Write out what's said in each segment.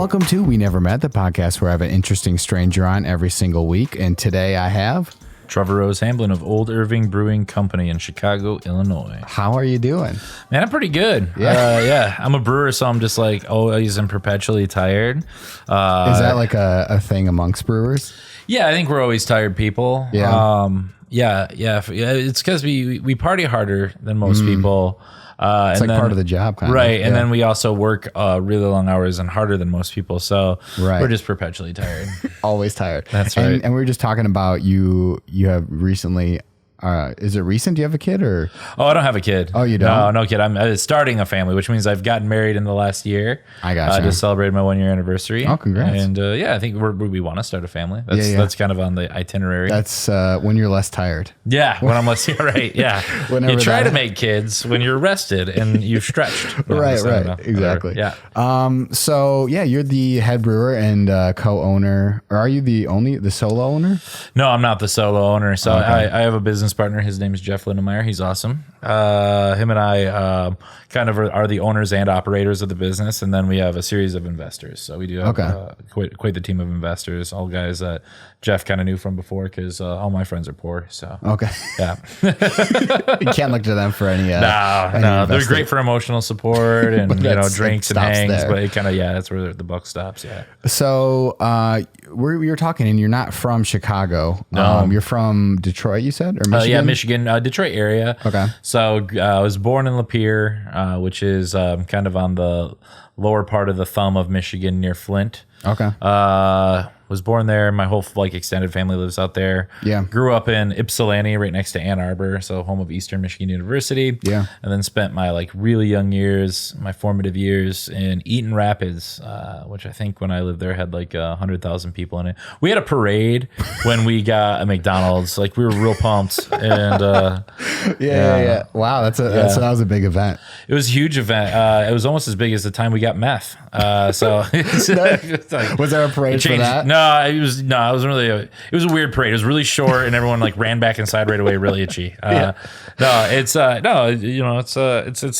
welcome to We Never Met, the podcast where I have an interesting stranger on every single week. And today I have Trevor Rose-Hamblin of Old Irving Brewing Company in Chicago, Illinois. How are you doing? Man, I'm pretty good. Yeah. I'm a brewer, so I'm just like always and perpetually tired. Is that like a thing amongst brewers? Yeah, I think we're always tired people. Yeah. Yeah. It's because we party harder than most people. It's like part of the job, kind of. Right. And then we also work really long hours and harder than most people. So we're just perpetually tired. Always tired. That's right. And we were just talking about you have recently, is it recent? Do you have a kid or? Oh, I don't have a kid. Oh, you don't? No kid. I'm starting a family, which means I've gotten married in the last year. I gotcha. Just celebrated my 1 year anniversary. Oh, congrats. And I think we want to start a family. That's kind of on the itinerary. That's when you're less tired. Yeah, when I'm less right. Yeah. You try to make kids when you're rested and you've stretched. Right. Exactly. Yeah. So you're the head brewer and co-owner. Or are you the solo owner? No, I'm not the solo owner. So I have a business partner. His name is Jeff Lindemeyer. He's awesome. Him and I kind of are the owners and operators of the business, and then we have a series of investors. So we do have quite the team of investors, all guys that Jeff kind of knew from before because all my friends are poor. So yeah, you can't look to them for any. No, they're great for emotional support and drinks and hangs, there. But it kind of that's where the buck stops. Yeah. So we were talking, and you're not from Chicago. No. You're from Detroit. You said, or Michigan? Michigan, Detroit area. Okay. So I was born in Lapeer, which is kind of on the lower part of the thumb of Michigan near Flint. Okay. Was born there. My whole extended family lives out there. Yeah. Grew up in Ypsilanti, right next to Ann Arbor, so home of Eastern Michigan University. Yeah. And then spent my really young years, my formative years in Eaton Rapids, which I think when I lived there had 100,000 people in it. We had a parade when we got a McDonald's. We were real pumped. And yeah. Wow, that was a big event. It was a huge event. It was almost as big as the time we got meth. So was there a parade for that? It wasn't really it was a weird parade. It was really short and everyone ran back inside right away, really itchy. It's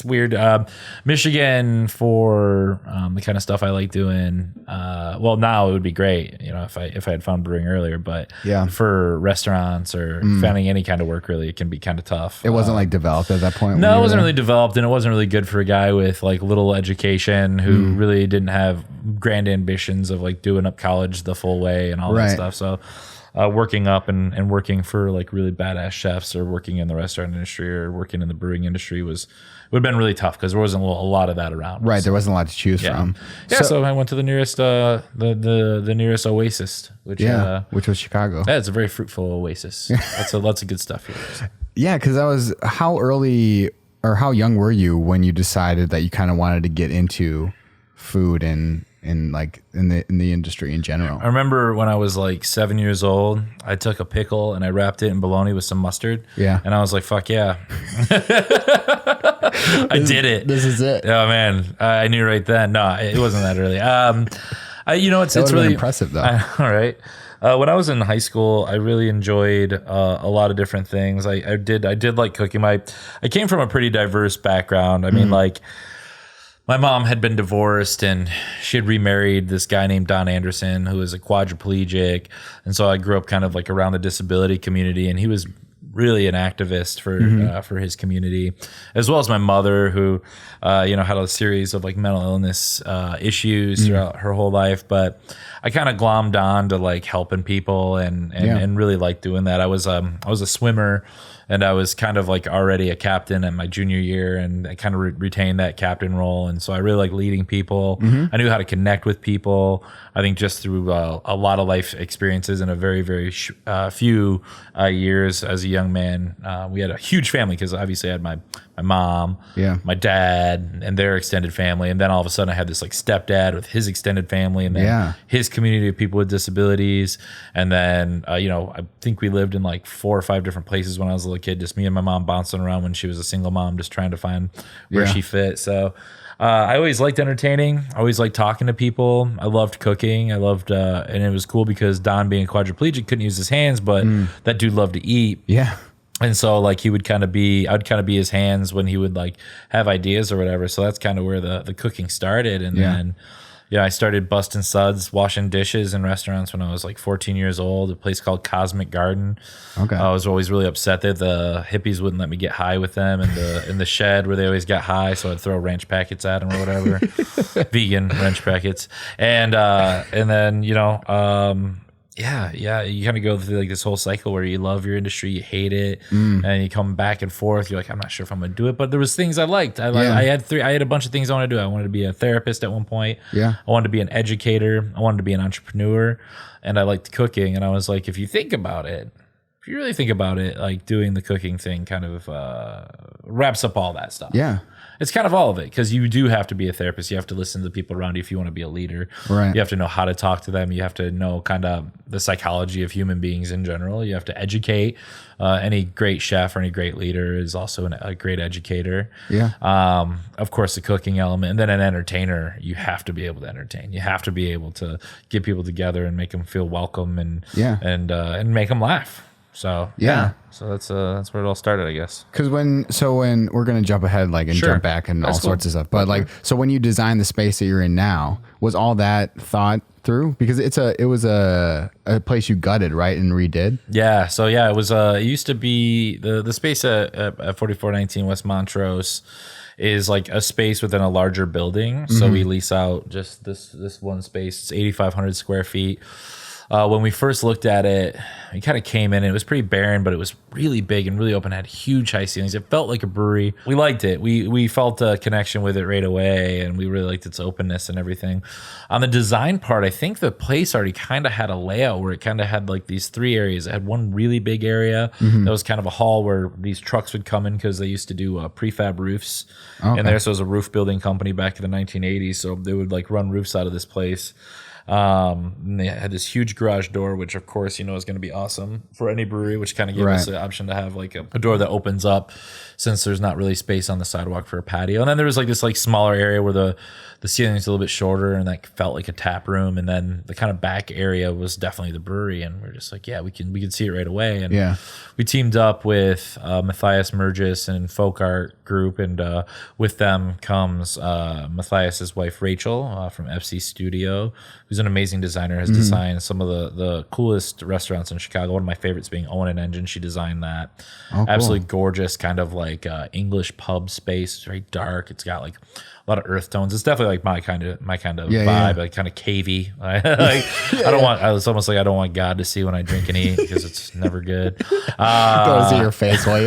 weird. Michigan for the kind of stuff I like doing. Well, now it would be great, if I had found brewing earlier, but for restaurants or finding any kind of work, really, it can be kind of tough. It wasn't developed at that point. No, it wasn't really developed, and it wasn't really good for a guy with little education who really didn't have grand ambitions of doing up college the full way and all that stuff. So working up and working for really badass chefs or working in the restaurant industry or working in the brewing industry would have been really tough because there wasn't a lot of that around. Right, there wasn't a lot to choose from. Yeah, so I went to the nearest the nearest oasis, which was Chicago. Yeah, it's a very fruitful oasis. Lots of good stuff here. Yeah, because how early or how young were you when you decided that you kind of wanted to get into food and in the industry in general? I remember when I was 7 years old, I took a pickle and I wrapped it in bologna with some mustard. Yeah. And I was like, fuck yeah. I did it. This is it. Oh man. I knew right then. No, it wasn't that early. It's really impressive though. All right. When I was in high school, I really enjoyed a lot of different things. I did like cooking. I came from a pretty diverse background. I mean, my mom had been divorced and she had remarried this guy named Don Anderson, who was a quadriplegic. And so I grew up kind of around the disability community, and he was really an activist for his community, as well as my mother, who had a series of mental illness issues throughout her whole life. But I kind of glommed on to helping people and really liked doing that. I was a swimmer, and I was kind of already a captain at my junior year, and I kind of retained that captain role. And so I really like leading people. I knew how to connect with people. I think just through a lot of life experiences in a very, very few years as a young man. We had a huge family because obviously I had my mom, my dad, and their extended family. And then all of a sudden I had this stepdad with his extended family, and then his community of people with disabilities. And then, I think we lived in 4 or 5 different places when I was a little kid, just me and my mom bouncing around when she was a single mom, just trying to find where she fit. So I always liked entertaining. I always liked talking to people. I loved cooking. I loved, and it was cool because Don, being a quadriplegic, couldn't use his hands, but that dude loved to eat. Yeah. And so he would I would kind of be his hands when he would have ideas or whatever. So that's kind of where the cooking started. And then, I started busting suds, washing dishes in restaurants when I was like 14 years old. A place called Cosmic Garden. Okay. I was always really upset that the hippies wouldn't let me get high with them in the shed where they always got high. So I'd throw ranch packets at them or whatever, vegan ranch packets, and then yeah, you kind of go through like this whole cycle where you love your industry, you hate it, and you come back and forth. You're like, I'm not sure if I'm gonna do it, but there was things I liked. I had a bunch of things I wanted to do. I wanted to be a therapist at one point. Yeah. I wanted to be an educator. I wanted to be an entrepreneur, and I liked cooking. And I was like, if you really think about it, like doing the cooking thing kind of wraps up all that stuff. Yeah. It's kind of all of it, because you do have to be a therapist. You have to listen to the people around you if you want to be a leader. Right. You have to know how to talk to them. You have to know kind of the psychology of human beings in general. You have to educate. Any great chef or any great leader is also a great educator. Yeah. Of course, the cooking element. And then an entertainer, you have to be able to entertain. You have to be able to get people together and make them feel welcome and make them laugh. So so that's where it all started, I guess. Because when we're gonna jump ahead, like, and jump back and all sorts of stuff, but like, so when you designed the space that you're in now, was all that thought through? Because it was a place you gutted, right, and redid. Yeah. So yeah, it was. It used to be the space at 4419 West Montrose is like a space within a larger building. So we lease out just this one space. It's 8,500 square feet. When we first looked at it, we kind of came in and it was pretty barren, but it was really big and really open, had huge high ceilings. It felt like a brewery. We liked it. We felt a connection with it right away, and we really liked its openness and everything. On the design part, I think the place already kind of had a layout where it kind of had like these three areas. It had one really big area that was kind of a hall where these trucks would come in because they used to do prefab roofs in there. So it was a roof building company back in the 1980s. So they would like run roofs out of this place. And they had this huge garage door, which of course, is going to be awesome for any brewery, which kind of gave us the option to have like a door that opens up, since there's not really space on the sidewalk for a patio. And then there was like this like smaller area where the ceiling's a little bit shorter, and that felt like a tap room. And then the kind of back area was definitely the brewery. And we're just like, yeah, we can see it right away. And we teamed up with Matthias Mergis and Folk Art Group, and with them comes Matthias's wife Rachel from FC Studio, who's an amazing designer, has designed some of the coolest restaurants in Chicago. One of my favorites being Owen and Engine. She designed that. Absolutely gorgeous, kind of like English pub space. It's very dark. It's got like a lot of earth tones. It's definitely like my kind of vibe, like kind of cavey. It's almost like I don't want God to see when I drink and eat, because it's never good. Don't see your face while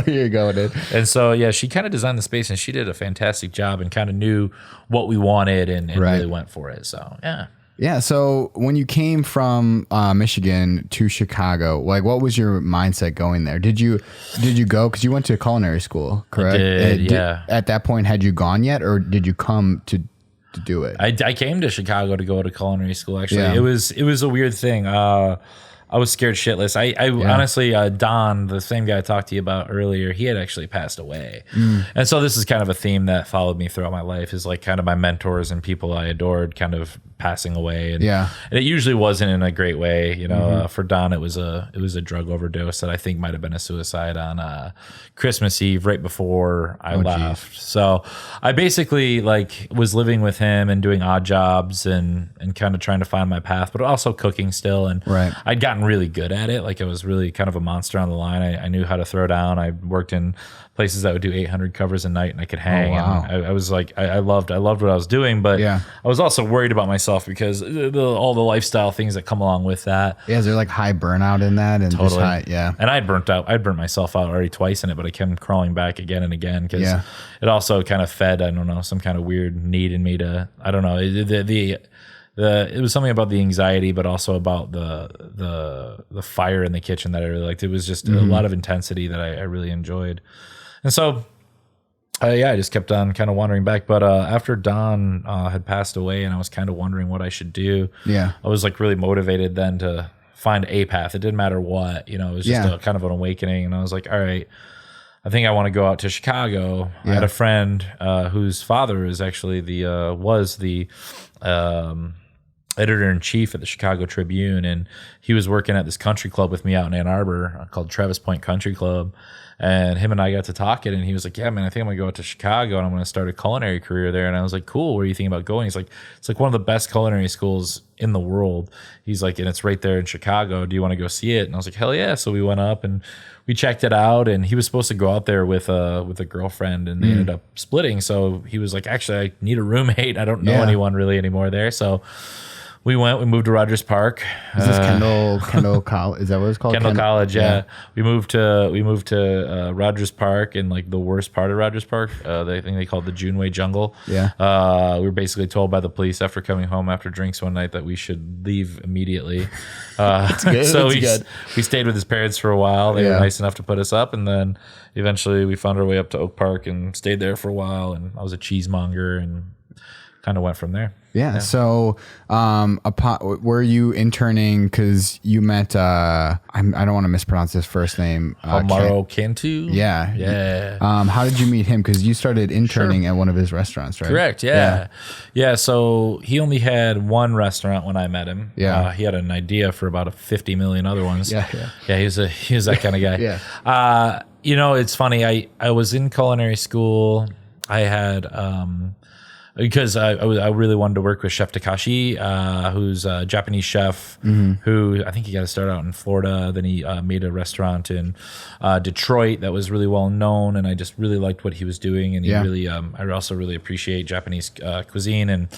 you're going in. And so yeah, she kind of designed the space, and she did a fantastic job, and kind of knew what we wanted and really went for it. So yeah. Yeah. So when you came from Michigan to Chicago, like, what was your mindset going there? Did you go, because you went to culinary school, correct? I did. At that point, had you gone yet, or did you come to do it? I came to Chicago to go to culinary school. Actually, it was a weird thing. I was scared shitless. I honestly, Don, the same guy I talked to you about earlier, he had actually passed away. And so this is kind of a theme that followed me throughout my life, is like kind of my mentors and people I adored kind of passing away. And, and it usually wasn't in a great way. For Don, it was a drug overdose that I think might have been a suicide on Christmas Eve, right before I left. Geez. So I basically like was living with him and doing odd jobs and kind of trying to find my path, but also cooking still. And I'd gotten really good at it. Like, I was really kind of a monster on the line. I knew how to throw down. I worked in places that would do 800 covers a night, and I could hang. And I was like, I loved what I was doing, but I was also worried about myself, because all the lifestyle things that come along with that. Yeah, is there like high burnout in that? And totally. And I'd burnt myself out already twice in it, but I kept crawling back again and again, because it also kind of fed, I don't know, some kind of weird need in me to, I don't know, it was something about the anxiety, but also about the fire in the kitchen that I really liked. It was just a lot of intensity that I really enjoyed. And so, I just kept on kind of wandering back. But after Don had passed away, and I was kind of wondering what I should do, I was like really motivated then to find a path. It didn't matter what, it was just a kind of an awakening. And I was like, all right, I think I want to go out to Chicago. I had a friend whose father is actually was the editor-in-chief at the Chicago Tribune, and he was working at this country club with me out in Ann Arbor called Travis Point Country Club. And him and I got to talking, and he was like, yeah, man, I think I'm gonna go out to Chicago and I'm gonna start a culinary career there. And I was like, cool, where are you thinking about going? He's like, it's like one of the best culinary schools in the world. He's like, and it's right there in Chicago. Do you want to go see it? And I was like, hell yeah. So we went up and we checked it out, and he was supposed to go out there with a girlfriend, and they ended up splitting. So he was like, actually, I need a roommate. I don't know anyone really anymore there. So we moved to Rogers Park. Is this Kendall College? Is that what it's called? Kendall College, yeah. We moved to Rogers Park, in like the worst part of Rogers Park. The thing they called the Juneway Jungle. Yeah. We were basically told by the police after coming home after drinks one night that we should leave immediately. That's good. So we stayed with his parents for a while. They were nice enough to put us up, and then eventually we found our way up to Oak Park and stayed there for a while. And I was a cheesemonger and kind of went from there. Yeah. So, were you interning because you met? I don't want to mispronounce his first name. Homaro Cantu. Yeah. Yeah. How did you meet him? Because you started interning at one of his restaurants, right? Correct. Yeah. Yeah. So he only had one restaurant when I met him. Yeah. He had an idea for about 50 million other ones. Yeah. Yeah. He was that kind of guy. Yeah. It's funny. I was in culinary school. I had because I really wanted to work with Chef Takashi, who's a Japanese chef, who I think he got to start out in Florida. Then he made a restaurant in Detroit that was really well known, and I just really liked what he was doing. And he really, I also really appreciate Japanese cuisine, and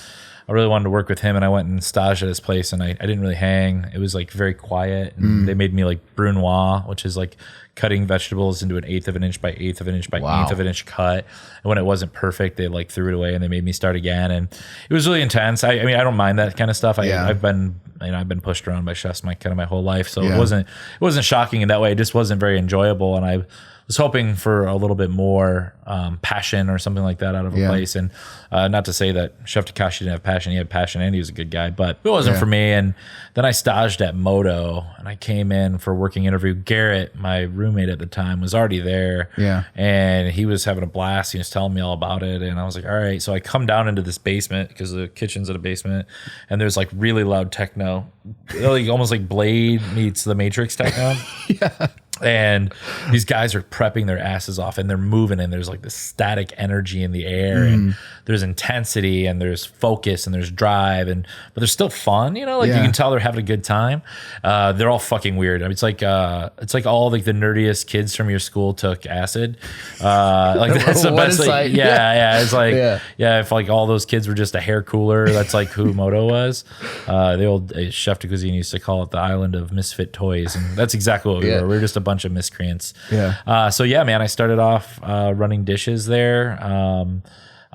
I really wanted to work with him. And I went and staged at his place, and I didn't really hang. It was like very quiet. And they made me like brunoise, which is like cutting vegetables into an 1/8 of an inch by 1/8 of an inch by 1/8 of an inch cut. And when it wasn't perfect, they like threw it away and they made me start again. And it was really intense. I mean, I don't mind that kind of stuff. I've been pushed around by chefs my whole life. So it wasn't shocking in that way. It just wasn't very enjoyable. And I was hoping for a little bit more passion or something like that out of a place. And not to say that Chef Takashi didn't have passion. He had passion and he was a good guy, but it wasn't for me. And then I staged at Moto, and I came in for a working interview. Garrett, my roommate at the time, was already there. Yeah. And he was having a blast. He was telling me all about it. And I was like, all right. So I come down into this basement because the kitchen's in a basement, and there's like really loud techno, like almost like Blade meets the Matrix techno. Yeah. And these guys are prepping their asses off, and they're moving, and there's like this static energy in the air, and there's intensity, and there's focus, and there's drive, but they're still fun, you can tell they're having a good time. They're all fucking weird. I mean, it's like all like the nerdiest kids from your school took acid. Like that's the best. Like, it's like if like all those kids were just a hair cooler, that's like who Moto was. The old Chef de Cuisine used to call it the island of misfit toys, and that's exactly what we were. We were just a bunch of miscreants. So man, I started off running dishes there.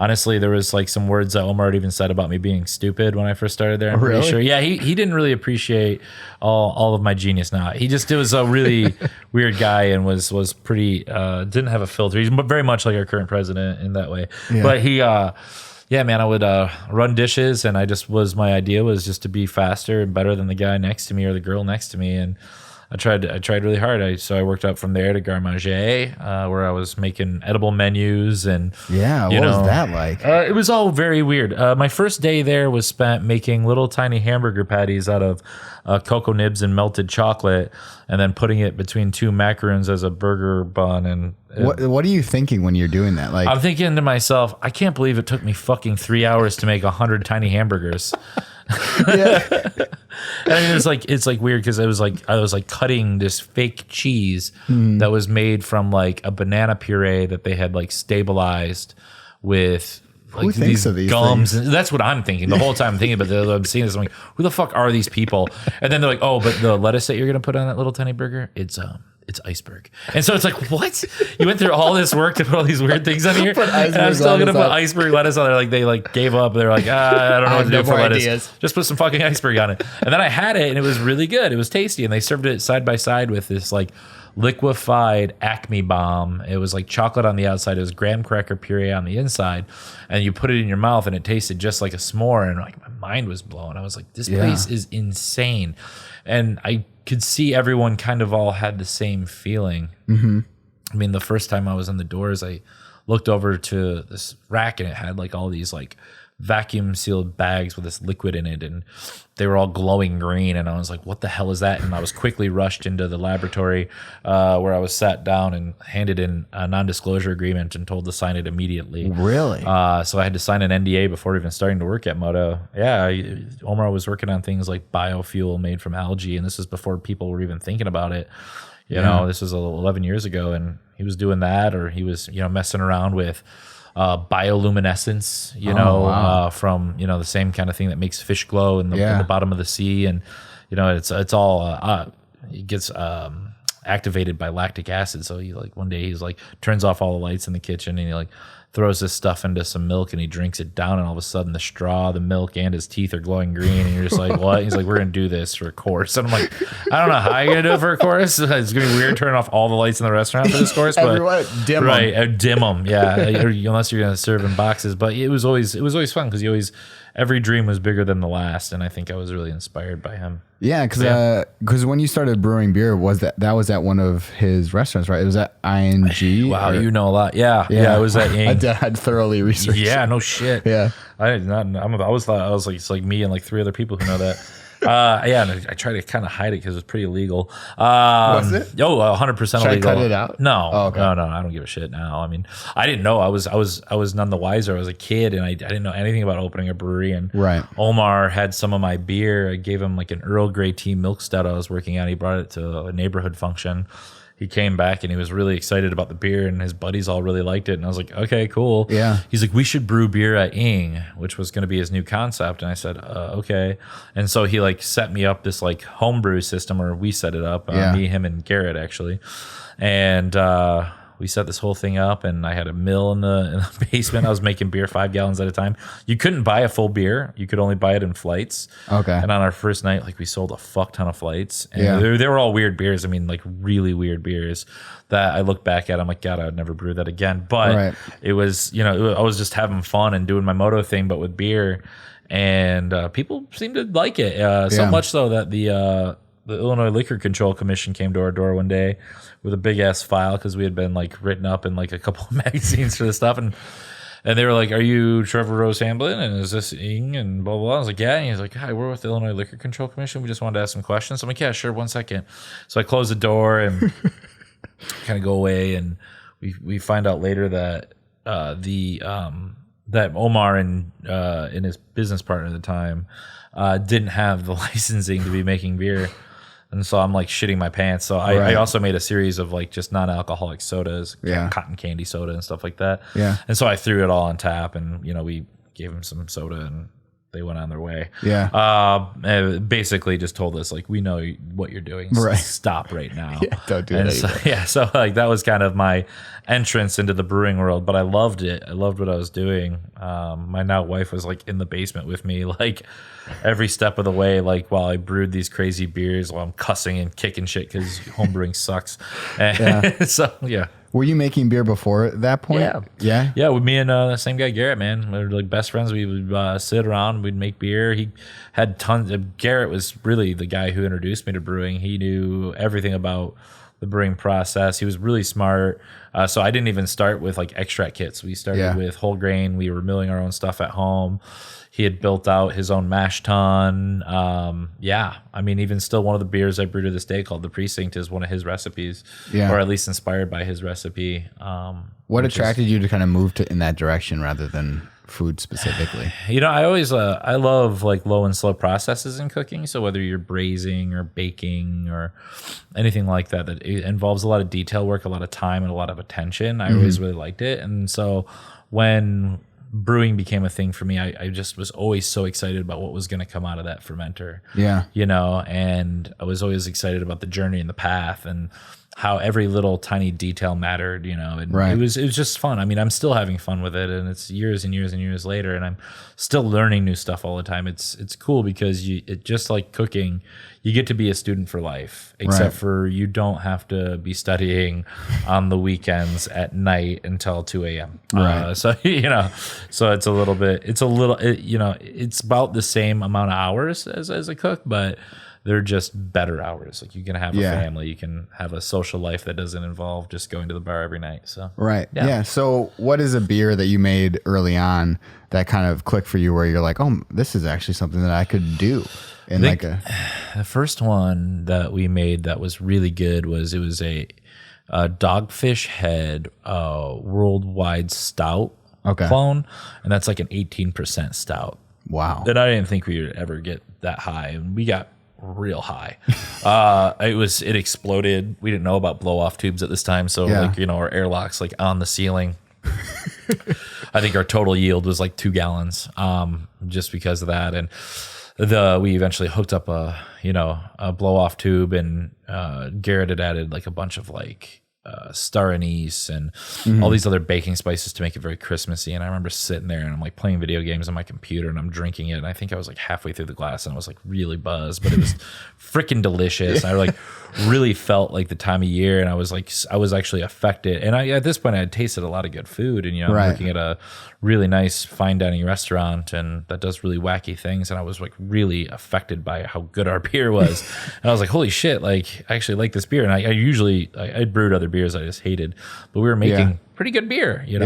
Honestly, there was like some words that Omar had even said about me being stupid when I first started there. I'm pretty sure. Yeah, he didn't really appreciate all of my genius. Now he was a really weird guy and was pretty didn't have a filter. He's very much like our current president in that way. But he man, I would run dishes, and my idea was just to be faster and better than the guy next to me or the girl next to me. And I tried really hard. So I worked up from there to Garde Manger, where I was making edible menus and what was that like? It was all very weird. My first day there was spent making little tiny hamburger patties out of cocoa nibs and melted chocolate, and then putting it between two macaroons as a burger bun. And what are you thinking when you're doing that? Like, I'm thinking to myself, I can't believe it took me fucking 3 hours to make 100 tiny hamburgers. I mean, it's like weird because I was like cutting this fake cheese that was made from like a banana puree that they had like stabilized with like these gums. And that's what I'm thinking the whole time. I'm thinking about this. I'm seeing this. I'm like, who the fuck are these people? And then they're like, oh, but the lettuce that you're gonna put on that little tiny burger, it's iceberg. And so it's like, what? You went through all this work to put all these weird things on here, and I'm still going to put iceberg lettuce on there. Like they like gave up. They're like, I don't know what to do for lettuce. Ideas. Just put some fucking iceberg on it. And then I had it, and it was really good. It was tasty, and they served it side by side with this like liquefied Acme bomb. It was like chocolate on the outside. It was graham cracker puree on the inside, and you put it in your mouth, and it tasted just like a s'more. And like my mind was blown. I was like, this place is insane. And I could see everyone kind of all had the same feeling. I mean, the first time I was in the doors, I looked over to this rack, and it had like all these like vacuum sealed bags with this liquid in it, and they were all glowing green, and I was like, what the hell is that? And I was quickly rushed into the laboratory where I was sat down and handed in a non-disclosure agreement and told to sign it immediately. Really? So I had to sign an NDA before even starting to work at Moto. Yeah, Omar was working on things like biofuel made from algae, and this is before people were even thinking about it. You know, this was 11 years ago, and he was doing that, or he was, messing around with bioluminescence, from, the same kind of thing that makes fish glow in the bottom of the sea. And, it's all, it gets activated by lactic acid. So he one day he's turns off all the lights in the kitchen, and he throws this stuff into some milk, and he drinks it down, and all of a sudden the straw, the milk, and his teeth are glowing green, and you're just like, what? He's like, we're gonna do this for a course. And I'm like, I don't know how you're gonna do it for a course. It's gonna be weird turning off all the lights in the restaurant for this course, but dim them. Dim them, yeah. Unless you're gonna serve in boxes. But it was always fun, because every dream was bigger than the last, and I think I was really inspired by him. Yeah, because when you started brewing beer, was at one of his restaurants, right? It was at ING. Wow, you know a lot. Yeah, it was at ING. I had thoroughly researched. Yeah, no shit. Yeah, I did not. I always thought I was like, it's like me and 3 other people who know that. And I try to kind of hide it because it's pretty illegal. Was it? 100% illegal. Should I cut it out? No, oh, okay. no, I don't give a shit now. I mean, I didn't know. I was none the wiser. I was a kid, and I didn't know anything about opening a brewery. And Omar had some of my beer. I gave him an Earl Grey tea milk stout I was working on. He brought it to a neighborhood function. He came back, and he was really excited about the beer, and his buddies all really liked it. And I was like, okay, cool. Yeah. He's like, we should brew beer at Ing, which was going to be his new concept. And I said, okay. And so he set me up this homebrew system, or we set it up, me, him, and Garrett actually. And we set this whole thing up, and I had a mill in the basement. I was making beer 5 gallons at a time. You couldn't buy a full beer. You could only buy it in flights. Okay. And on our first night, we sold a fuck ton of flights. And they were all weird beers. I mean, really weird beers that I look back at. I'm like, God, I would never brew that again. But it was, I was just having fun and doing my moto thing, but with beer. And people seemed to like it. So much so that the Illinois Liquor Control Commission came to our door one day with a big ass file, because we had been written up in a couple of magazines for this stuff, and they were like, "Are you Trevor Rose-Hamblin? And is this Ing?" And blah blah blah. I was like, "Yeah." And he's like, "Hi, we're with the Illinois Liquor Control Commission. We just wanted to ask some questions." I'm like, "Yeah, sure. 1 second." So I close the door and kind of go away, and we find out later that that Omar and his business partner at the time didn't have the licensing to be making beer. And so I'm shitting my pants. So I also made a series of just non-alcoholic sodas, cotton candy soda and stuff like that. Yeah. And so I threw it all on tap, and we gave them some soda, and they went on their way. Yeah. Basically just told us we know what you're doing. So stop right now. Don't do that. So that was kind of my entrance into the brewing world, but I loved it. I loved what I was doing. My now wife was in the basement with me, every step of the way, while I brewed these crazy beers, while I'm cussing and kicking shit because homebrewing sucks. And so Were you making beer before that point? Yeah. With me and the same guy, Garrett, man, we were best friends. We would sit around, we'd make beer. He had tons of. Garrett was really the guy who introduced me to brewing. He knew everything about the brewing process. He was really smart. So I didn't even start with extract kits. We started with whole grain. We were milling our own stuff at home. He had built out his own mash tun. I mean, even still, one of the beers I brew to this day called the Precinct is one of his recipes, or at least inspired by his recipe. What attracted you to kind of move in that direction rather than food specifically? I always I love low and slow processes in cooking. So whether you're braising or baking or anything like that it involves a lot of detail work, a lot of time, and a lot of attention, I always really liked it. And so when brewing became a thing for me, I just was always so excited about what was going to come out of that fermenter. And I was always excited about the journey and the path, and how every little tiny detail mattered, and it was just fun. I mean, I'm still having fun with it, and it's years and years and years later, and I'm still learning new stuff all the time. It's cool because it just like cooking, you get to be a student for life, except for you don't have to be studying on the weekends at night until 2 a.m. So it's it's about the same amount of hours as a cook, but they're just better hours. Like you can have a family, you can have a social life that doesn't involve just going to the bar every night. So right. Yeah. So what is a beer that you made early on that kind of clicked for you where you're like, oh, this is actually something that I could do? And the first one that we made that was really good was a Dogfish Head worldwide stout clone, and that's like an 18% stout. Wow. And I didn't think we would ever get that high, and we got real high. It exploded. We didn't know about blow off tubes at this time, so our airlocks like on the ceiling. I think our total yield was like 2 gallons, just because of that. And we eventually hooked up a blow off tube, and Garrett had added like a bunch of like star anise and all these other baking spices to make it very Christmassy. And I remember sitting there and I'm like playing video games on my computer and I'm drinking it. And I think I was like halfway through the glass and I was like really buzzed, but it was freaking delicious. I like really felt like the time of year, and I was actually affected. And at this point I had tasted a lot of good food, and I'm working at a really nice fine dining restaurant and that does really wacky things. And I was like really affected by how good our beer was. And I was like, holy shit, like I actually like this beer. And I brewed other beers I just hated, but we were making pretty good beer, we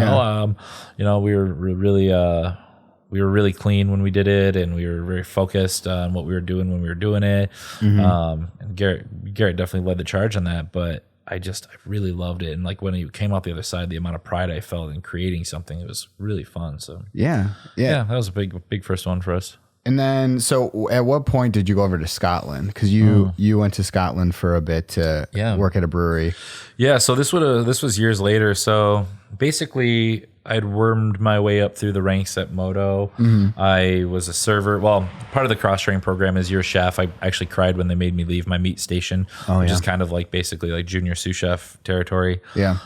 were really clean when we did it, and we were very focused on what we were doing when we were doing it. And Garrett definitely led the charge on that, but I really loved it. And like when he came out the other side, the amount of pride I felt in creating something, it was really fun. So yeah, that was a big first one for us. And then, so at what point did you go over to Scotland? Because you went to Scotland for a bit to work at a brewery. Yeah, so this was years later. So basically, I'd wormed my way up through the ranks at Moto. I was a server. Well, part of the cross-training program is you're a chef. I actually cried when they made me leave my meat station, which is kind of like basically like junior sous chef territory. Yeah.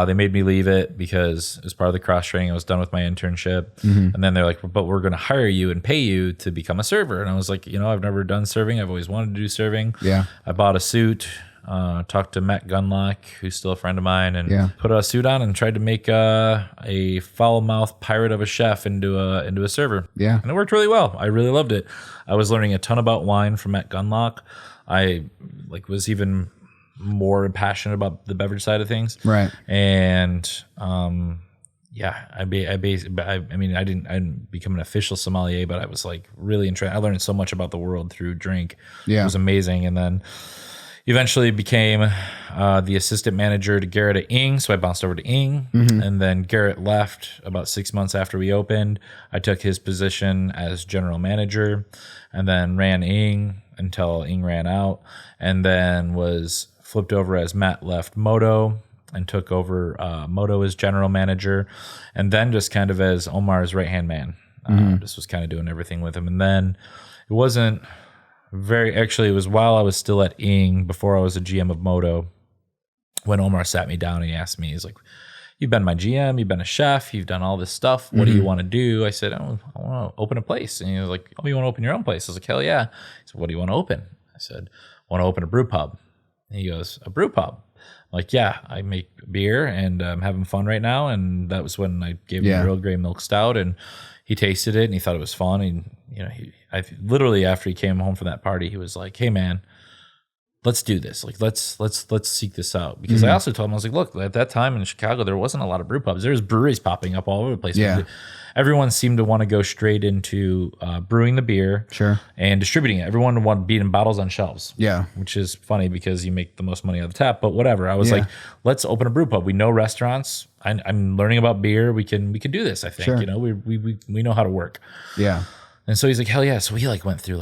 They made me leave it because as part of the cross-training, I was done with my internship. And then they're like, but we're going to hire you and pay you to become a server. And I was like, I've never done serving. I've always wanted to do serving. Yeah. I bought a suit. Talked to Matt Gunlock, who's still a friend of mine, and put a suit on and tried to make a foul-mouthed pirate of a chef into a server. Yeah, and it worked really well. I really loved it. I was learning a ton about wine from Matt Gunlock. I was even more passionate about the beverage side of things. Right, and I didn't become an official sommelier, but I was like really interested. I learned so much about the world through drink. Yeah, it was amazing, and then eventually became the assistant manager to Garrett at Ing, so I bounced over to Ing, and then Garrett left about 6 months after we opened. I took his position as general manager, and then ran Ing until Ing ran out, and then was flipped over as Matt left Moto and took over Moto as general manager, and then just kind of as Omar's right-hand man. Just was kind of doing everything with him, and then it wasn't... it was while I was still at Ing, before I was a GM of Moto, when Omar sat me down and he asked me, he's like, you've been my GM, you've been a chef, you've done all this stuff. What do you want to do? I said, I want to open a place. And he was like, oh, you want to open your own place? I was like, hell yeah. He said, what do you want to open? I said, I want to open a brew pub. And he goes, a brew pub? I'm like, yeah, I make beer and I'm having fun right now. And that was when I gave him a Earl Grey milk stout, and he tasted it and he thought it was fun. And I literally, after he came home from that party, he was like, hey man, let's do this. Like, let's seek this out. Because I also told him, I was like, look, at that time in Chicago, there wasn't a lot of brew pubs. There was breweries popping up all over the place. Yeah. Everyone seemed to want to go straight into brewing the beer and distributing it. Everyone wanted to be in bottles on shelves. Yeah. Which is funny because you make the most money out of the tap, but whatever. I was like, let's open a brew pub. We know restaurants. I'm learning about beer. We can do this, I think. We know how to work. Yeah. And so he's like, hell yeah. So he went through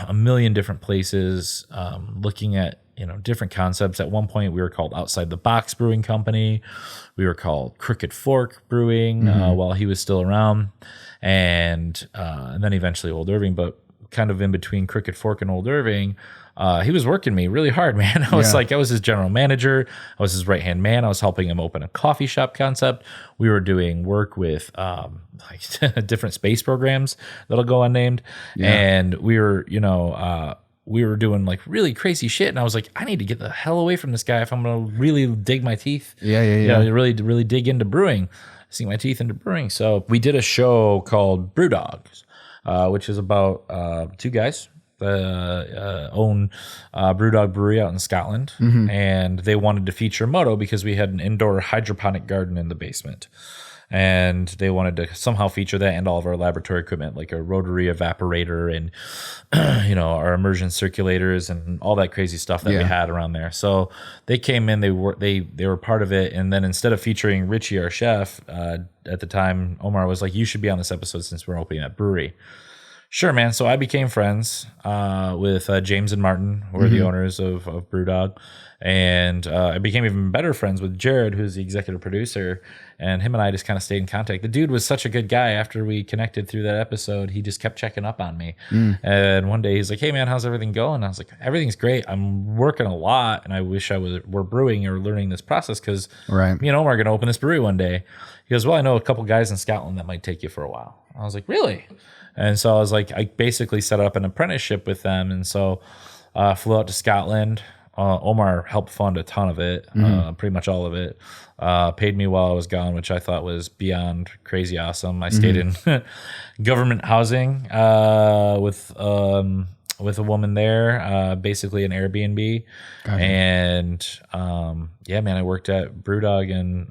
a million different places, looking at, different concepts. At one point we were called Outside the Box Brewing Company. We were called Crooked Fork Brewing while he was still around. And then eventually Old Irving, but kind of in between Crooked Fork and Old Irving, he was working me really hard, man. I was his general manager. I was his right-hand man. I was helping him open a coffee shop concept. We were doing work with different space programs that'll go unnamed. Yeah. And we were, we were doing really crazy shit. And I was like, I need to get the hell away from this guy if I'm going to really dig my teeth. Really dig into brewing, sink my teeth into brewing. So we did a show called Brew Dogs, which is about two guys own Brewdog Brewery out in Scotland, and they wanted to feature Moto because we had an indoor hydroponic garden in the basement. And they wanted to somehow feature that and all of our laboratory equipment, like a rotary evaporator and, our immersion circulators and all that crazy stuff that we had around there. So they came in, they were part of it. And then instead of featuring Richie, our chef, at the time, Omar was like, you should be on this episode since we're opening that brewery. Sure, man. So I became friends with James and Martin, who are the owners of Brewdog. And I became even better friends with Jared, who's the executive producer. And him and I just kind of stayed in contact. The dude was such a good guy. After we connected through that episode, he just kept checking up on me. And one day he's like, hey, man, how's everything going? And I was like, everything's great. I'm working a lot. And I wish were brewing or learning this process because me and Omar are going to open this brewery one day. He goes, well, I know a couple guys in Scotland that might take you for a while. I was like, really? And so I was like, I basically set up an apprenticeship with them. And so flew out to Scotland. Omar helped fund a ton of it, pretty much all of it. Paid me while I was gone, which I thought was beyond crazy awesome. I stayed in government housing with a woman there, basically an Airbnb. Gotcha. And man, I worked at Brewdog in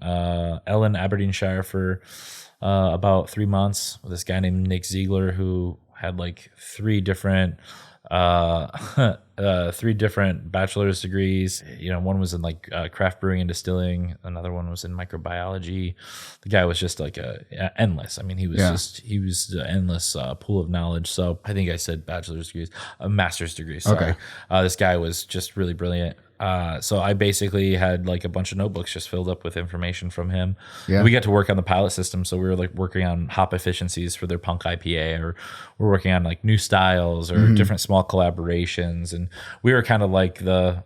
Ellen, Aberdeenshire for about 3 months with this guy named Nick Ziegler, who had like three different bachelor's degrees. One was in like craft brewing and distilling. Another one was in microbiology. The guy was just like endless. I mean, he was an endless pool of knowledge. So I think I said bachelor's degrees, a master's degree. Sorry. Okay. This guy was just really brilliant. So I basically had like a bunch of notebooks just filled up with information from him. Yeah. We got to work on the pilot system. So we were like working on hop efficiencies for their Punk IPA, or we're working on like new styles or different small collaborations. And we were kind of like the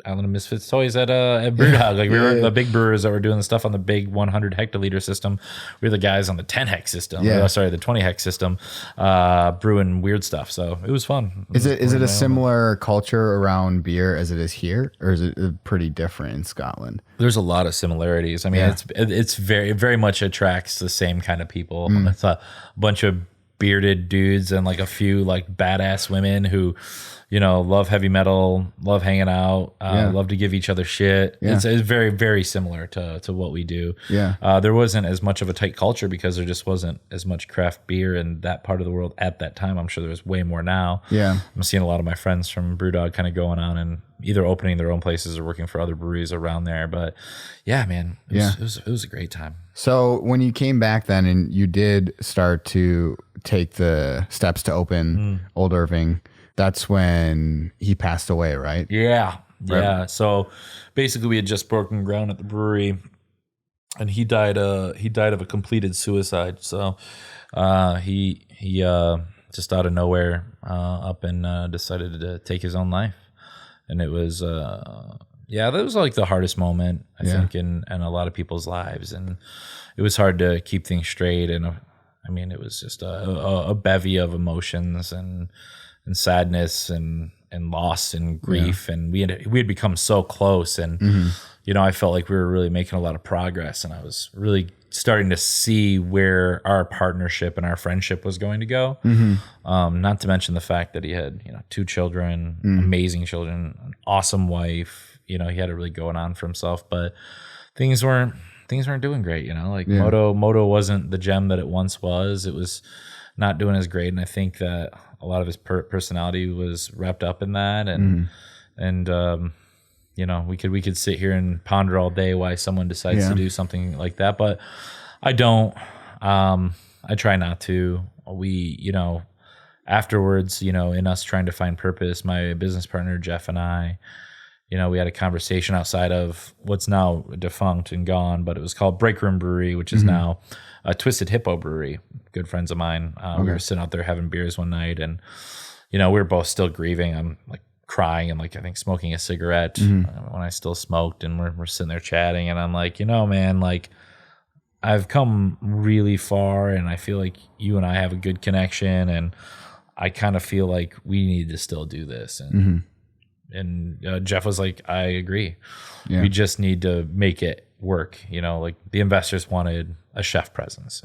Island of Misfits toys at Brewdog. Like we were the big brewers that were doing the stuff on the big 100 hectoliter system. We were the guys on the 10 hex system. The 20 hex system, brewing weird stuff. So it was fun. Is it a similar culture around beer as it is here, or is it pretty different in Scotland? There's a lot of similarities. I mean, it's very, very much attracts the same kind of people. It's a bunch of bearded dudes and like a few like badass women who love heavy metal, love hanging out, love to give each other shit. It's very, very similar to what we do. There wasn't as much of a tight culture because there just wasn't as much craft beer in that part of the world at that time. I'm sure there's way more now. I'm seeing a lot of my friends from Brewdog kind of going on and either opening their own places or working for other breweries around there. But man, it was a great time. So when you came back then and you did start to take the steps to open Old Irving, that's when he passed away, right? Yeah. So basically we had just broken ground at the brewery and he died of a completed suicide. So he just out of nowhere up and decided to take his own life. And it was that was like the hardest moment I think in a lot of people's lives, and it was hard to keep things straight. And it was just a bevy of emotions and sadness and loss and grief. And we had become so close, and I felt like we were really making a lot of progress, and I was really starting to see where our partnership and our friendship was going to go. Not to mention the fact that he had 2 children, amazing children, an awesome wife. He had it really going on for himself, but things weren't doing great. Moto wasn't the gem that it once was. It was not doing as great, and I think that a lot of his personality was wrapped up in that. And we could sit here and ponder all day why someone decides to do something like that, but I don't. I try not to. We, afterwards, in us trying to find purpose, my business partner Jeff and I, we had a conversation outside of what's now defunct and gone, but it was called Break Room Brewery, which is now a Twisted Hippo Brewery. Good friends of mine. We were sitting out there having beers one night, and we were both still grieving. I'm like crying and like I think smoking a cigarette when I still smoked, and we're sitting there chatting, and I'm like, man, like I've come really far, and I feel like you and I have a good connection, and I kind of feel like we need to still do this. And Jeff was like, I agree. We just need to make it work. Like the investors wanted a chef presence.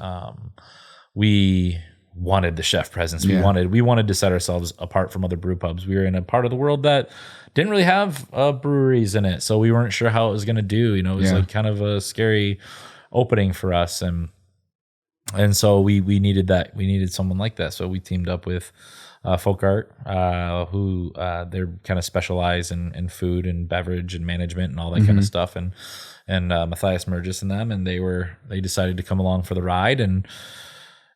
We wanted the chef presence. We wanted to set ourselves apart from other brew pubs. We were in a part of the world that didn't really have breweries in it, so we weren't sure how it was going to do. You know, it was like kind of a scary opening for us, and so we needed that. We needed someone like that. So we teamed up with Folk Art, who they're kind of specialize in food and beverage and management and all that kind of stuff, and Matthias Mergis and them, and they decided to come along for the ride, and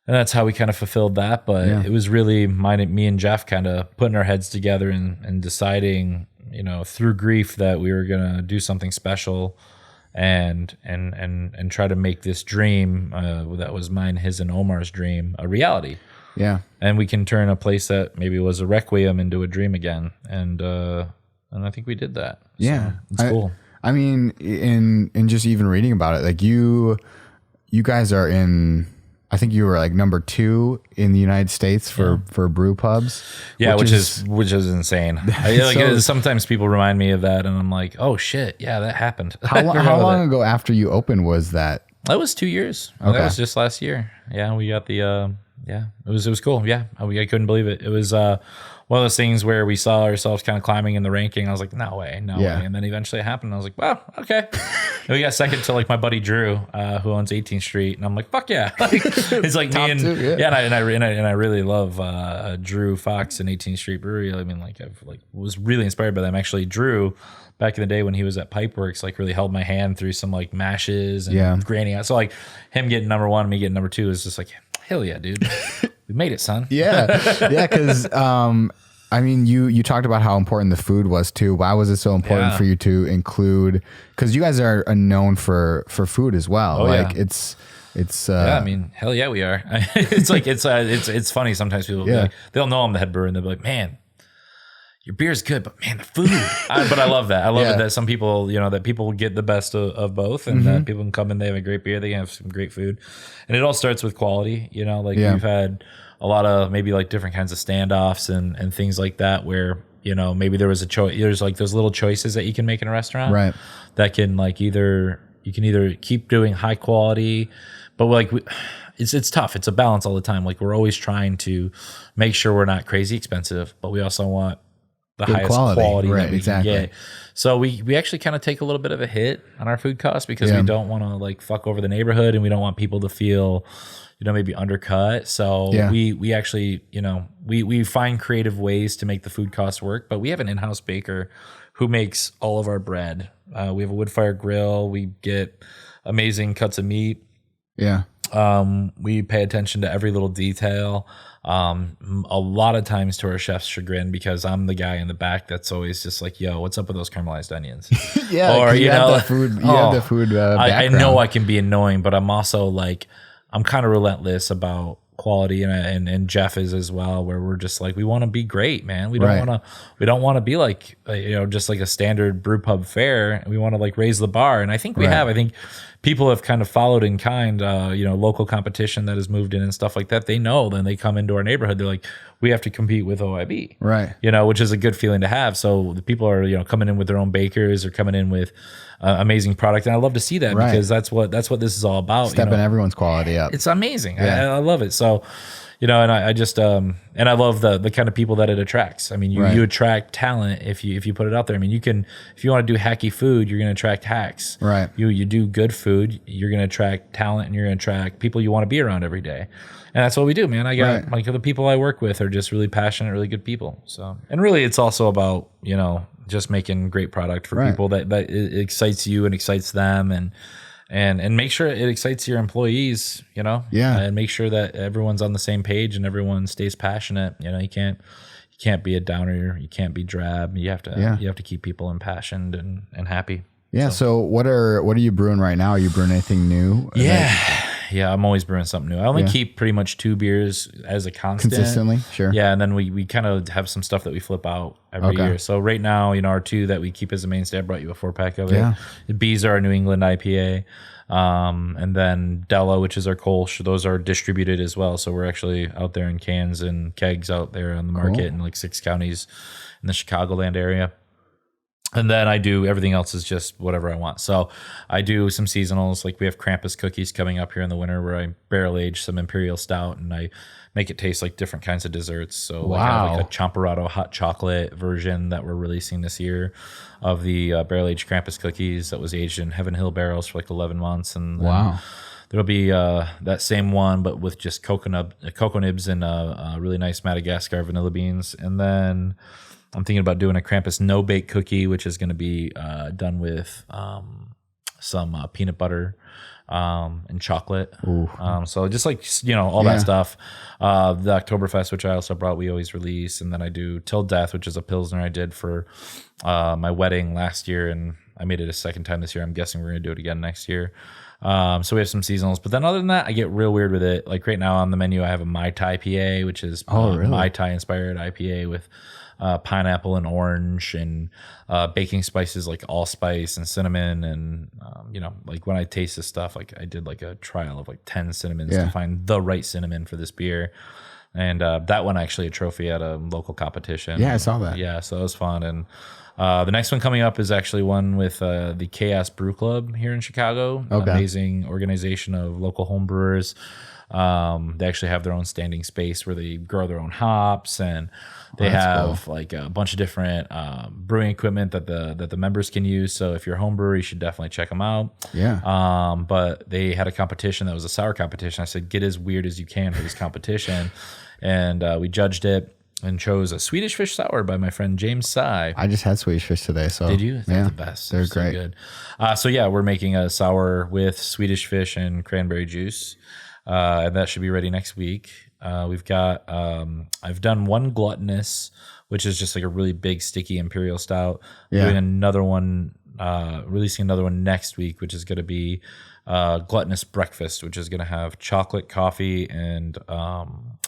that's how we kind of fulfilled that. But it was really me and Jeff kind of putting our heads together and deciding, you know, through grief that we were gonna do something special and try to make this dream that was mine, his, and Omar's dream a reality. Yeah. And we can turn a place that maybe was a requiem into a dream again. And I think we did that. Yeah. So it's cool. I mean, in just even reading about it, like you guys are in, I think you were like number 2 in the United States for brew pubs. Yeah, which is insane. Sometimes people remind me of that, and I'm like, oh shit, yeah, that happened. How long ago after you opened was that? That was 2 years. Okay. That was just last year. Yeah, we got the it was cool. Yeah, I couldn't believe it. It was one of those things where we saw ourselves kind of climbing in the ranking. I was like, no way. And then eventually it happened. I was like, wow, okay. And we got second to like my buddy Drew, who owns 18th Street, and I'm like, fuck yeah. Like, it's like me and and I really love Drew Fox and 18th Street Brewery. I mean, like I've was really inspired by them. Actually, Drew, back in the day when he was at Pipeworks, like really held my hand through some like mashes and graining out. So like him getting number 1, me getting number 2 is just like, hell yeah, dude. We made it, son. Yeah. Because I mean, you talked about how important the food was too. Why was it so important for you to include? Because you guys are known for food as well. It's I mean, hell yeah, we are. It's like it's funny sometimes people be like, they'll know I'm the head brewer and they'll be like, man, your beer's good, but man, the food. But I love that. I love it that some people, you know, that people get the best of both, and that people can come in, they have a great beer, they can have some great food, and it all starts with quality. You know, like we've had a lot of maybe like different kinds of standoffs and things like that, where, you know, maybe there was a choice. There's like those little choices that you can make in a restaurant, right? That can like you can either keep doing high quality, but like it's tough. It's a balance all the time. Like we're always trying to make sure we're not crazy expensive, but we also want the highest quality that we can get. So we actually kind of take a little bit of a hit on our food costs because we don't want to like fuck over the neighborhood, and we don't want people to feel, you know, maybe undercut. So we actually, you know, we find creative ways to make the food costs work, but we have an in-house baker who makes all of our bread. We have a wood fire grill. We get amazing cuts of meat. Yeah. We pay attention to every little detail. A lot of times to our chef's chagrin, because I'm the guy in the back that's always just like, yo, what's up with those caramelized onions? Or you know, the food, the food I know I can be annoying, but I'm also like, I'm kind of relentless about quality, and Jeff is as well, where we're just like, we want to be great, man. We don't want to be like, you know, just like a standard brew pub fare. We want to like raise the bar, and I think we have. I think people have kind of followed in kind, you know, local competition that has moved in and stuff like that. They know, then they come into our neighborhood, they're like, we have to compete with OIB, right? You know, which is a good feeling to have. So the people are, you know, coming in with their own bakers, or coming in with amazing product, and I love to see that because that's what this is all about. Stepping everyone's quality up. It's amazing. I love it. So, you know, and I just and I love the kind of people that it attracts. I mean, you attract talent if you put it out there. I mean, if you want to do hacky food, you're going to attract hacks. Right. You do good food, you're going to attract talent, and you're going to attract people you want to be around every day. And that's what we do, man. I got like the people I work with are just really passionate, really good people. So, and really, it's also about, you know, just making great product for people that it excites you and excites them, and make sure it excites your employees, you know, and make sure that everyone's on the same page and everyone stays passionate. You know, you can't be a downer, you can't be drab. You have to keep people impassioned and happy. Yeah. So what are you brewing right now? Are you brewing anything new? Yeah, I'm always brewing something new. I only keep pretty much 2 beers as a constant. Consistently, sure. Yeah, and then we kind of have some stuff that we flip out every year. So right now, you know, our 2 that we keep as a mainstay, I brought you a 4-pack of it. The Bees are our New England IPA. And then Della, which is our Kolsch, those are distributed as well. So we're actually out there in cans and kegs out there on the market in like 6 counties in the Chicagoland area. And then I do everything else is just whatever I want. So I do some seasonals, like we have Krampus cookies coming up here in the winter where I barrel age some Imperial Stout and I make it taste like different kinds of desserts. So like I have like a Champorado hot chocolate version that we're releasing this year of the barrel aged Krampus cookies that was aged in Heaven Hill barrels for like 11 months. And there'll be that same one, but with just cocoa nibs and really nice Madagascar vanilla beans. And then I'm thinking about doing a Krampus no-bake cookie, which is going to be done with some peanut butter and chocolate. So just like, all that stuff. The Oktoberfest, which I also brought, we always release. And then I do Till Death, which is a Pilsner I did for my wedding last year. And I made it a second time this year. I'm guessing we're going to do it again next year. So we have some seasonals. But then other than that, I get real weird with it. Like right now on the menu, I have a Mai Tai PA, which is Mai Tai inspired IPA with pineapple and orange and baking spices like allspice and cinnamon. And, like when I taste this stuff, like I did like a trial of like 10 cinnamons to find the right cinnamon for this beer. And that won actually a trophy at a local competition. Yeah, I saw that. Yeah, so that was fun. And the next one coming up is actually one with the Chaos Brew Club here in Chicago. Amazing organization of local home brewers. They actually have their own standing space where they grow their own hops, and they have like a bunch of different brewing equipment that the members can use. So if you're a home brewer, you should definitely check them out. But they had a competition that was a sour competition. I said, get as weird as you can for this competition. And we judged it and chose a Swedish fish sour by my friend James Sy. I just had Swedish fish today. So did you? They're the best. They're great. So good. We're making a sour with Swedish fish and cranberry juice. And that should be ready next week. We've got, I've done one gluttonous, which is just like a really big sticky Imperial Stout. Doing another one, releasing another one next week, which is going to be gluttonous breakfast, which is going to have chocolate, coffee, and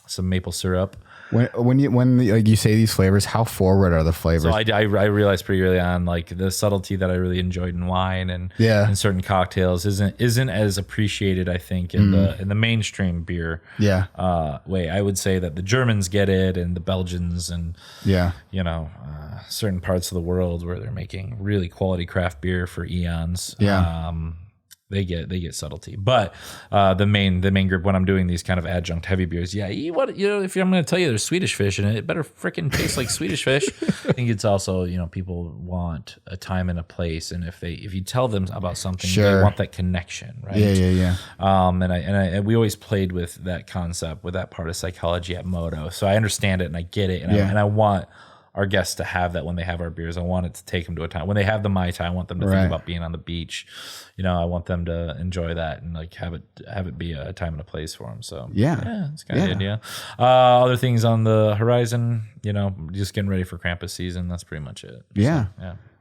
some maple syrup. When you say these flavors, how forward are the flavors? So I realized pretty early on, like the subtlety that I really enjoyed in wine and in certain cocktails isn't as appreciated, I think, in the mainstream beer way. I would say that the Germans get it, and the Belgians, and certain parts of the world where they're making really quality craft beer for eons. They get subtlety, but the main group when I'm doing these kind of adjunct heavy beers, if I'm going to tell you there's Swedish fish in it, it better freaking taste like Swedish fish. I think it's also people want a time and a place, and if you tell them about something, they want that connection, right? And we always played with that concept, with that part of psychology at Moto, so I understand it and I get it, and I want our guests to have that when they have our beers. I want it to take them to a time when they have the Mai Tai. I want them to think about being on the beach. I want them to enjoy that and like have it be a time and a place for them. So it's kind of the idea. Other things on the horizon, just getting ready for Krampus season. That's pretty much it. So.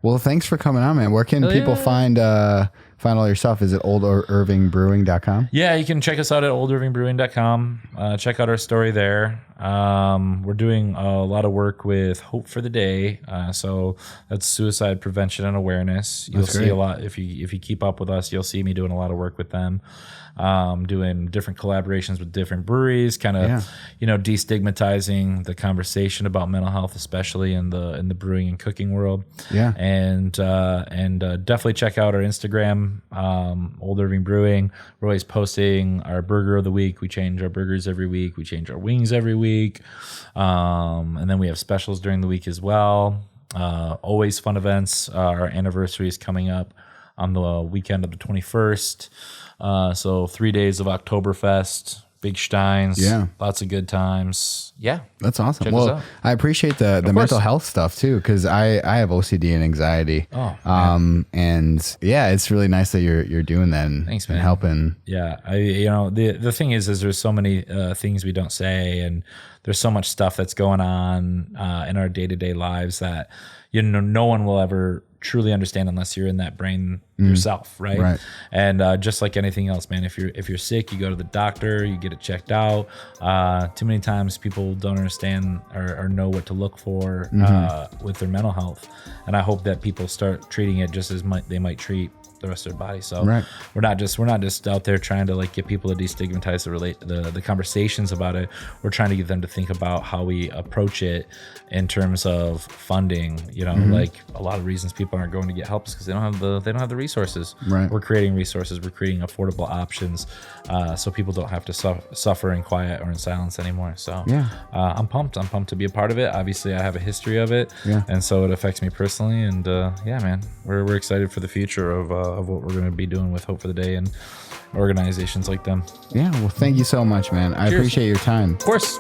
Well, thanks for coming on, man. Where can people find all your stuff? Is it oldirvingbrewing.com? Yeah, you can check us out at oldirvingbrewing.com. Check out our story there. We're doing a lot of work with Hope for the Day. So that's suicide prevention and awareness. You'll see a lot if you keep up with us. You'll see me doing a lot of work with them. Doing different collaborations with different breweries, kind of destigmatizing the conversation about mental health, especially in the brewing and cooking world. And definitely check out our Instagram, Old Irving Brewing. We're always posting our burger of the week. We change our burgers every week. We change our wings every week, and then we have specials during the week as well. Always fun events. Our anniversary is coming up on the weekend of the 21st. So 3 days of Oktoberfest, big steins, lots of good times. That's awesome. Well, I appreciate the mental health stuff too, because I have OCD and anxiety. And it's really nice that you're doing that and, thanks, man. And helping. The thing is there's so many things we don't say, and there's so much stuff that's going on in our day-to-day lives that no one will ever truly understand unless you're in that brain yourself, right? And just like anything else, man, if you're sick, you go to the doctor, you get it checked out. Too many times people don't understand or know what to look for with their mental health, and I hope that people start treating it just as they might treat the rest of their body. So right. we're not just out there trying to like get people to destigmatize the conversations about it. We're trying to get them to think about how we approach it in terms of funding. You know, like a lot of reasons people aren't going to get help is because they don't have the resources. Right. We're creating resources. We're creating affordable options, so people don't have to suffer in quiet or in silence anymore. So yeah, I'm pumped. I'm pumped to be a part of it. Obviously, I have a history of it, yeah. and so it affects me personally. And yeah, man, we're excited for the future of what we're going to be doing with Hope for the Day and organizations like them. Yeah, well, thank you so much, man. I appreciate your time. Of course.